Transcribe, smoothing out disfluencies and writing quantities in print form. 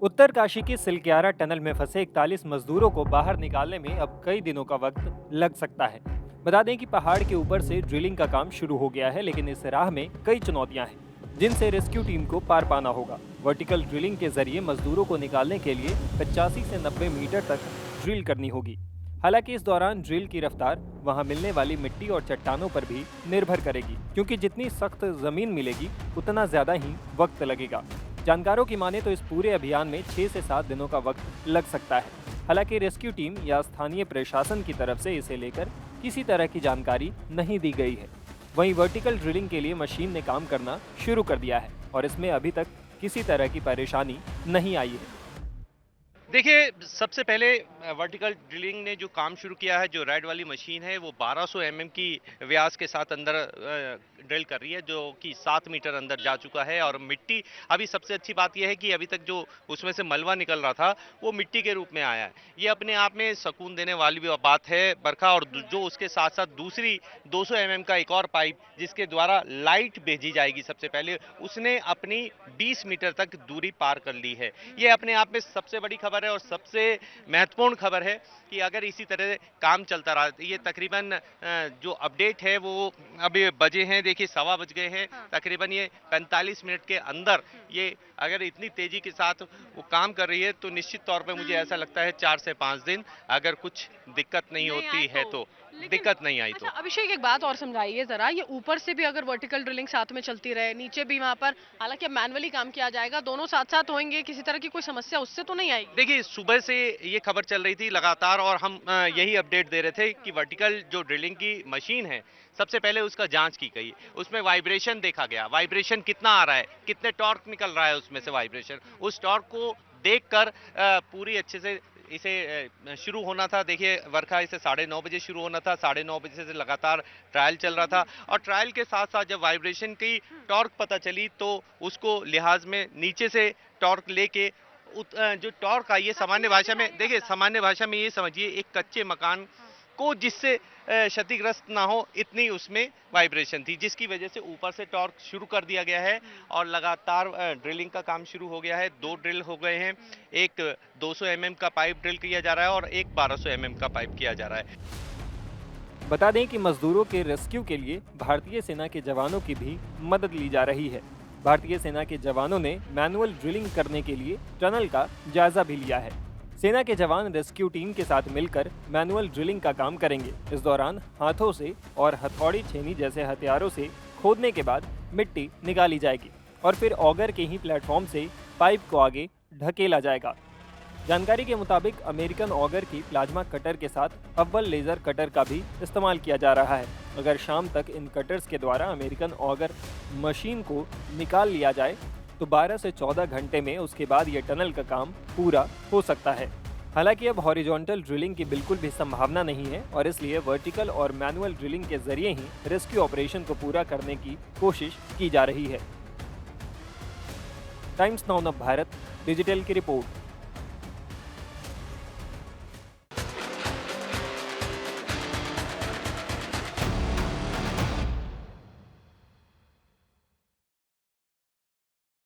उत्तरकाशी की सिलक्यारा टनल में फंसे 41 मजदूरों को बाहर निकालने में अब कई दिनों का वक्त लग सकता है। बता दें कि पहाड़ के ऊपर से ड्रिलिंग का काम शुरू हो गया है, लेकिन इस राह में कई चुनौतियां हैं जिनसे रेस्क्यू टीम को पार पाना होगा। वर्टिकल ड्रिलिंग के जरिए मजदूरों को निकालने के लिए 85 से 90 मीटर तक ड्रिल करनी होगी। हालांकि इस दौरान ड्रिल की रफ्तार वहां मिलने वाली मिट्टी और चट्टानों पर भी निर्भर करेगी, क्योंकि जितनी सख्त जमीन मिलेगी उतना ज्यादा ही वक्त लगेगा। जानकारों की माने तो इस पूरे अभियान में 6 से 7 दिनों का वक्त लग सकता है। हालांकि रेस्क्यू टीम या स्थानीय प्रशासन की तरफ से इसे लेकर किसी तरह की जानकारी नहीं दी गई है। वहीं वर्टिकल ड्रिलिंग के लिए मशीन ने काम करना शुरू कर दिया है और इसमें अभी तक किसी तरह की परेशानी नहीं आई है। देखिए, सबसे पहले वर्टिकल ड्रिलिंग ने जो काम शुरू किया है, जो रेड वाली मशीन है, वो 1200 की व्यास के साथ अंदर ड्रिल कर रही है, जो कि 7 मीटर अंदर जा चुका है। और मिट्टी, अभी सबसे अच्छी बात यह है कि अभी तक जो उसमें से मलबा निकल रहा था वो मिट्टी के रूप में आया है। ये अपने आप में सुकून देने वाली भी बात है बरखा। और जो उसके साथ साथ दूसरी 200 का एक और पाइप जिसके द्वारा लाइट भेजी जाएगी, सबसे पहले उसने अपनी 20 मीटर तक दूरी पार कर ली है। ये अपने आप में सबसे बड़ी खबर है और सबसे महत्वपूर्ण खबर है कि अगर इसी तरह काम चलता रहा, ये तकरीबन जो अपडेट है वो अभी बजे हैं, देखिए 1:15 बज गए हैं। हाँ। तकरीबन ये 45 मिनट के अंदर ये अगर इतनी तेजी के साथ वो काम कर रही है तो निश्चित तौर पे मुझे ऐसा लगता है 4 से 5 दिन, अगर कुछ दिक्कत नहीं होती है तो दिक्कत नहीं आई तो। अच्छा अभिषेक, एक बात और समझाइए जरा, ये ऊपर से भी अगर वर्टिकल ड्रिलिंग साथ में चलती रहे, नीचे भी वहां पर हालांकि अब मैनुअली काम किया जाएगा, दोनों साथ साथ होंगे, किसी तरह की कोई समस्या उससे तो नहीं आएगी? देखिए, सुबह से ये खबर चल रही थी लगातार और हम यही अपडेट दे रहे थे कि वर्टिकल जो ड्रिलिंग की मशीन है, सबसे पहले उसका जांच की गई, उसमें वाइब्रेशन देखा गया, वाइब्रेशन कितना आ रहा है, कितने टॉर्क निकल रहा है उसमें से वाइब्रेशन, उस टॉर्क को देखकर पूरी अच्छे से इसे शुरू होना था। देखिए, वर्षा इसे 9:30 बजे शुरू होना था, 9:30 बजे से लगातार ट्रायल चल रहा था। और ट्रायल के साथ साथ जब वाइब्रेशन की टॉर्क पता चली तो उसको लिहाज में नीचे से टॉर्क लेके जो टॉर्क आई है, सामान्य भाषा में देखिए, सामान्य भाषा में ये समझिए एक कच्चे मकान को जिससे क्षतिग्रस्त ना हो, इतनी उसमें वाइब्रेशन थी, जिसकी वजह से ऊपर से टॉर्क शुरू कर दिया गया है और लगातार ड्रिलिंग का काम शुरू हो गया है। 2 ड्रिल हो गए हैं, एक 200 का पाइप ड्रिल किया जा रहा है और एक 1200 का पाइप किया जा रहा है। बता दें कि मजदूरों के रेस्क्यू के लिए भारतीय सेना के जवानों की भी मदद ली जा रही है। भारतीय सेना के जवानों ने मैनुअल ड्रिलिंग करने के लिए टनल का जायजा भी लिया है। सेना के जवान रेस्क्यू टीम के साथ मिलकर मैनुअल ड्रिलिंग का काम करेंगे। इस दौरान हाथों से और हथौड़ी छेनी जैसे हथियारों से खोदने के बाद मिट्टी निकाली जाएगी और फिर ऑगर के ही प्लेटफॉर्म से पाइप को आगे ढकेला जाएगा। जानकारी के मुताबिक अमेरिकन ऑगर की प्लाज्मा कटर के साथ अव्वल लेजर कटर का भी इस्तेमाल किया जा रहा है। अगर शाम तक इन कटर्स के द्वारा अमेरिकन ऑगर मशीन को निकाल लिया जाए तो 12 से 14 घंटे में उसके बाद यह टनल का काम पूरा हो सकता है। हालांकि अब हॉरिजॉन्टल ड्रिलिंग की बिल्कुल भी संभावना नहीं है और इसलिए वर्टिकल और मैनुअल ड्रिलिंग के जरिए ही रेस्क्यू ऑपरेशन को पूरा करने की कोशिश की जा रही है। Times now of Bharat digital की रिपोर्ट।